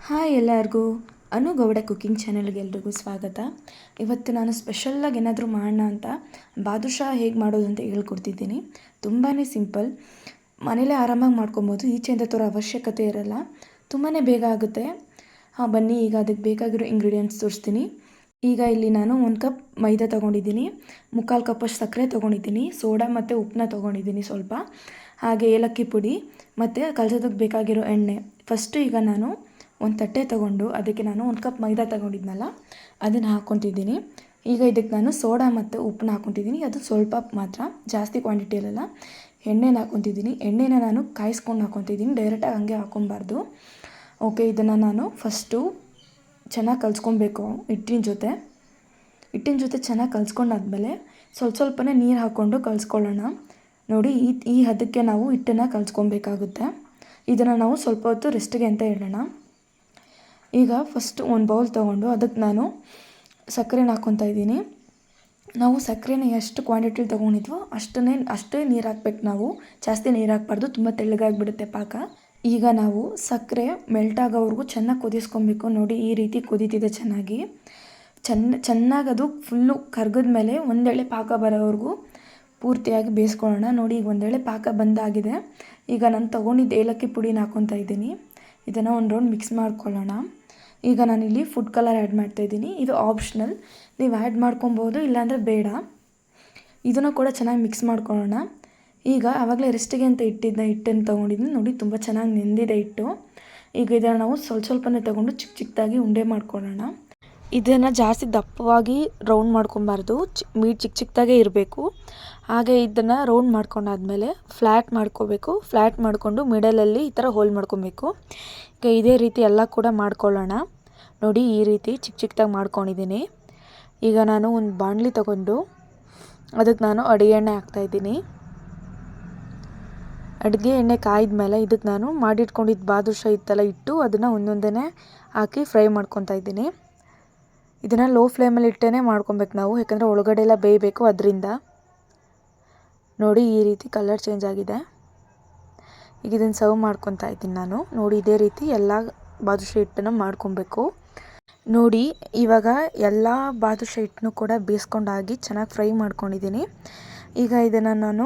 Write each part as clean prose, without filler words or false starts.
Hi ಎಲ್ಲರಿಗೂ ಅನು Gowda cooking ಚಾನೆಲ್ಗೆ ಎಲ್ರಿಗೂ ಸ್ವಾಗತ. ಇವತ್ತು ನಾನು ಸ್ಪೆಷಲ್ಲಾಗಿ ಏನಾದರೂ ಮಾಡೋಣ ಅಂತ ಬಾದುಷಾ ಹೇಗೆ ಮಾಡೋದು ಅಂತ ಹೇಳ್ಕೊಡ್ತಿದ್ದೀನಿ. ತುಂಬಾ ಸಿಂಪಲ್, ಮನೇಲೇ ಆರಾಮಾಗಿ ಮಾಡ್ಕೊಬೋದು. ಈಚೆಯಿಂದ ತರೋ ಅವಶ್ಯಕತೆ ಇರಲ್ಲ, ತುಂಬಾ ಬೇಗ ಆಗುತ್ತೆ. ಬನ್ನಿ ಈಗ ಅದಕ್ಕೆ ಬೇಕಾಗಿರೋ ಇಂಗ್ರೀಡಿಯೆಂಟ್ಸ್ ತೋರಿಸ್ತೀನಿ. ಈಗ ಇಲ್ಲಿ ನಾನು 1 ಕಪ್ ಮೈದಾ ತೊಗೊಂಡಿದ್ದೀನಿ, 3/4 ಕಪ್ಪಷ್ಟು ಸಕ್ಕರೆ ತೊಗೊಂಡಿದ್ದೀನಿ, ಸೋಡಾ ಮತ್ತು ಉಪ್ಪನ್ನ ತೊಗೊಂಡಿದ್ದೀನಿ ಸ್ವಲ್ಪ, ಹಾಗೆ ಏಲಕ್ಕಿ ಪುಡಿ ಮತ್ತು ಕಲಸೋದಕ್ಕೆ ಬೇಕಾಗಿರೋ ಎಣ್ಣೆ. ಫಸ್ಟು ಈಗ ನಾನು ಒಂದು ತಟ್ಟೆ ತೊಗೊಂಡು ಅದಕ್ಕೆ ನಾನು 1 ಕಪ್ ಮೈದಾ ತೊಗೊಂಡಿದ್ನಲ್ಲ ಅದನ್ನು ಹಾಕ್ಕೊತಿದ್ದೀನಿ. ಈಗ ಇದಕ್ಕೆ ನಾನು ಸೋಡಾ ಮತ್ತು ಉಪ್ಪನ್ನ ಹಾಕ್ಕೊತಿದ್ದೀನಿ, ಅದು ಸ್ವಲ್ಪ ಮಾತ್ರ, ಜಾಸ್ತಿ ಕ್ವಾಂಟಿಟಿಯಲ್ಲ. ಎಣ್ಣೆನ ಹಾಕ್ಕೊತಿದ್ದೀನಿ. ಎಣ್ಣೆನ ನಾನು ಕಾಯಿಸ್ಕೊಂಡು ಹಾಕ್ಕೊತಿದ್ದೀನಿ, ಡೈರೆಕ್ಟಾಗಿ ಹಂಗೆ ಹಾಕ್ಕೊಬಾರ್ದು. ಓಕೆ, ಇದನ್ನು ನಾನು ಫಸ್ಟು ಚೆನ್ನಾಗಿ ಕಲಿಸ್ಕೊಬೇಕು. ಹಿಟ್ಟಿನ ಜೊತೆ ಚೆನ್ನಾಗಿ ಕಲಿಸ್ಕೊಂಡಾದ್ಮೇಲೆ ಸ್ವಲ್ಪನೇ ನೀರು ಹಾಕ್ಕೊಂಡು ಕಲಿಸ್ಕೊಳ್ಳೋಣ. ನೋಡಿ, ಈ ಹದಕ್ಕೆ ನಾವು ಹಿಟ್ಟನ್ನು ಕಲಿಸ್ಕೊಬೇಕಾಗುತ್ತೆ. ಇದನ್ನು ನಾವು ಸ್ವಲ್ಪ ಹೊತ್ತು ರೆಸ್ಟಿಗೆ ಅಂತ ಇಡೋಣ. ಈಗ ಫಸ್ಟು ಒಂದು ಬೌಲ್ ತೊಗೊಂಡು ಅದಕ್ಕೆ ನಾನು ಸಕ್ಕರೆನ ಹಾಕ್ಕೊತಾ ಇದ್ದೀನಿ. ನಾವು ಸಕ್ಕರೆನ ಎಷ್ಟು ಕ್ವಾಂಟಿಟಿಲಿ ತೊಗೊಂಡಿದ್ವೋ ಅಷ್ಟೇ ನೀರು ಹಾಕ್ಬೇಕು. ನಾವು ಜಾಸ್ತಿ ನೀರು ಹಾಕ್ಬಾರ್ದು, ತುಂಬ ತೆಳ್ಳಗಾಗಿಬಿಡುತ್ತೆ ಪಾಕ. ಈಗ ನಾವು ಸಕ್ಕರೆ ಮೆಲ್ಟ್ ಆಗೋವರೆಗೂ ಚೆನ್ನಾಗಿ ಕುದಿಸ್ಕೊಬೇಕು. ನೋಡಿ, ಈ ರೀತಿ ಕುದೀತಿದೆ ಚೆನ್ನಾಗಿ. ಚೆನ್ನಾಗಿ ಅದು ಫುಲ್ಲು ಕರ್ಗದ ಮೇಲೆ ಒಂದೆಳೆ ಪಾಕ ಬರೋವರೆಗೂ ಪೂರ್ತಿಯಾಗಿ ಬೇಯಿಸ್ಕೊಳ್ಳೋಣ. ನೋಡಿ, ಈಗ ಒಂದೆಳೆ ಪಾಕ ಬಂದಾಗಿದೆ. ಈಗ ನಾನು ತೊಗೊಂಡಿದ್ದು ಏಲಕ್ಕಿ ಪುಡಿನ ಹಾಕ್ಕೊತಾ ಇದ್ದೀನಿ. ಇದನ್ನು ಒಂದು ರೌಂಡ್ ಮಿಕ್ಸ್ ಮಾಡ್ಕೊಳ್ಳೋಣ. ಈಗ ನಾನಿಲ್ಲಿ ಫುಡ್ ಕಲರ್ ಆ್ಯಡ್ ಮಾಡ್ತಾಯಿದ್ದೀನಿ. ಇದು ಆಪ್ಷನಲ್, ನೀವು ಆ್ಯಡ್ ಮಾಡ್ಕೊಬೋದು, ಇಲ್ಲಾಂದರೆ ಬೇಡ. ಇದನ್ನು ಕೂಡ ಚೆನ್ನಾಗಿ ಮಿಕ್ಸ್ ಮಾಡ್ಕೊಳ್ಳೋಣ. ಈಗ ಆವಾಗಲೇ ರೆಸ್ಟಿಗೆ ಅಂತ ಹಿಟ್ಟನ್ನು ತೊಗೊಂಡಿದ್ದೀನಿ. ನೋಡಿ, ತುಂಬ ಚೆನ್ನಾಗಿ ನೆಂದಿದೆ ಹಿಟ್ಟು. ಈಗ ಇದನ್ನು ನಾವು ಸ್ವಲ್ಪನೇ ತೊಗೊಂಡು ಚಿಕ್ಕದಾಗಿ ಉಂಡೆ ಮಾಡ್ಕೊಳ್ಳೋಣ. ಇದನ್ನು ಜಾಸ್ತಿ ದಪ್ಪವಾಗಿ ರೌಂಡ್ ಮಾಡ್ಕೊಬಾರ್ದು, ಚಿಕ್ಕದಾಗೇ ಇರಬೇಕು. ಹಾಗೆ ಇದನ್ನು ರೌಂಡ್ ಮಾಡ್ಕೊಂಡಾದ್ಮೇಲೆ ಫ್ಲ್ಯಾಟ್ ಮಾಡ್ಕೋಬೇಕು. ಫ್ಲ್ಯಾಟ್ ಮಾಡಿಕೊಂಡು ಮಿಡಲಲ್ಲಿ ಈ ಥರ ಹೋಲ್ ಮಾಡ್ಕೊಬೇಕು. ಈಗ ಇದೇ ರೀತಿ ಎಲ್ಲ ಕೂಡ ಮಾಡ್ಕೊಳ್ಳೋಣ. ನೋಡಿ, ಈ ರೀತಿ ಚಿಕ್ಕದಾಗಿ ಮಾಡ್ಕೊಂಡಿದ್ದೀನಿ. ಈಗ ನಾನು ಒಂದು ಬಾಣಲಿ ತೊಗೊಂಡು ಅದಕ್ಕೆ ನಾನು ಅಡುಗೆ ಎಣ್ಣೆ ಹಾಕ್ತಾಯಿದ್ದೀನಿ. ಅಡುಗೆ ಎಣ್ಣೆ ಕಾಯ್ದ ಮೇಲೆ ಇದಕ್ಕೆ ನಾನು ಮಾಡಿಟ್ಕೊಂಡಿದ್ದು ಬಾದುಷಾ ಇತ್ತಲ್ಲ ಹಿಟ್ಟು, ಅದನ್ನು ಒಂದೊಂದೇ ಹಾಕಿ ಫ್ರೈ ಮಾಡ್ಕೊತಾ ಇದ್ದೀನಿ. ಇದನ್ನು ಲೋ ಫ್ಲೇಮಲ್ಲಿ ಇಟ್ಟೇ ಮಾಡ್ಕೊಬೇಕು ನಾವು, ಯಾಕಂದರೆ ಒಳಗಡೆ ಎಲ್ಲ ಬೇಯಬೇಕು ಅದರಿಂದ. ನೋಡಿ, ಈ ರೀತಿ ಕಲರ್ ಚೇಂಜ್ ಆಗಿದೆ. ಈಗ ಇದನ್ನು ಸರ್ವ್ ಮಾಡ್ಕೊತಾ ಇದ್ದೀನಿ ನಾನು. ನೋಡಿ, ಇದೇ ರೀತಿ ಎಲ್ಲ ಬಾದುಷಾ ಹಿಟ್ಟನ್ನು ಮಾಡ್ಕೊಬೇಕು. ನೋಡಿ, ಇವಾಗ ಎಲ್ಲ ಬಾದುಷಾ ಹಿಟ್ಟನ್ನು ಕೂಡ ಬೇಯಿಸ್ಕೊಂಡಾಗಿ ಚೆನ್ನಾಗಿ ಫ್ರೈ ಮಾಡ್ಕೊಂಡಿದ್ದೀನಿ. ಈಗ ಇದನ್ನು ನಾನು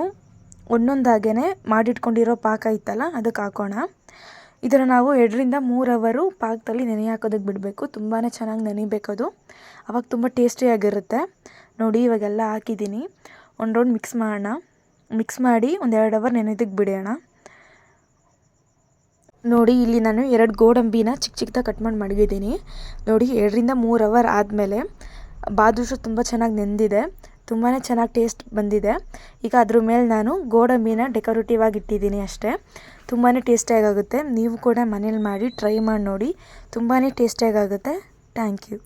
ಒಂದೊಂದಾಗೇ ಮಾಡಿಟ್ಕೊಂಡಿರೋ ಪಾಕ ಇತ್ತಲ್ಲ ಅದಕ್ಕೆ ಹಾಕೋಣ. ಇದನ್ನು ನಾವು 2 ರಿಂದ 3 ಅವರ್ ಪಾಕದಲ್ಲಿ ನೆನೆ ಹಾಕೋದಕ್ಕೆ ಬಿಡಬೇಕು. ತುಂಬಾ ಚೆನ್ನಾಗಿ ನೆನಿಬೇಕದು, ಆವಾಗ ತುಂಬ ಟೇಸ್ಟಿಯಾಗಿರುತ್ತೆ. ನೋಡಿ, ಇವಾಗೆಲ್ಲ ಹಾಕಿದ್ದೀನಿ. ಒಂದು ರೌಂಡ್ ಮಿಕ್ಸ್ ಮಾಡೋಣ. ಮಿಕ್ಸ್ ಮಾಡಿ ಒಂದು 2 ಅವರ್ ನೆನೆದಕ್ಕೆ ಬಿಡೋಣ. ನೋಡಿ, ಇಲ್ಲಿ ನಾನು 2 ಗೋಡಂಬಿನ ಚಿಕ್ಕದಾಗಿ ಕಟ್ ಮಾಡಿ ಮಡಗಿದ್ದೀನಿ. ನೋಡಿ, 2 ರಿಂದ 3 ಅವರ್ ಆದಮೇಲೆ ಬಾದುಷಾ ತುಂಬ ಚೆನ್ನಾಗಿ ನೆಂದಿದೆ, ತುಂಬಾ ಚೆನ್ನಾಗಿ ಟೇಸ್ಟ್ ಬಂದಿದೆ. ಈಗ ಅದ್ರ ಮೇಲೆ ನಾನು ಗೋಡಂಬಿನ ಡೆಕೋರೇಟಿವ್ ಆಗಿ ಇಟ್ಟಿದ್ದೀನಿ ಅಷ್ಟೇ. ತುಂಬಾ ಟೇಸ್ಟಿಯಾಗುತ್ತೆ. ನೀವು ಕೂಡ ಮನೇಲಿ ಮಾಡಿ ಟ್ರೈ ಮಾಡಿ ನೋಡಿ, ತುಂಬಾ ಟೇಸ್ಟಿಯಾಗುತ್ತೆ. Thank you.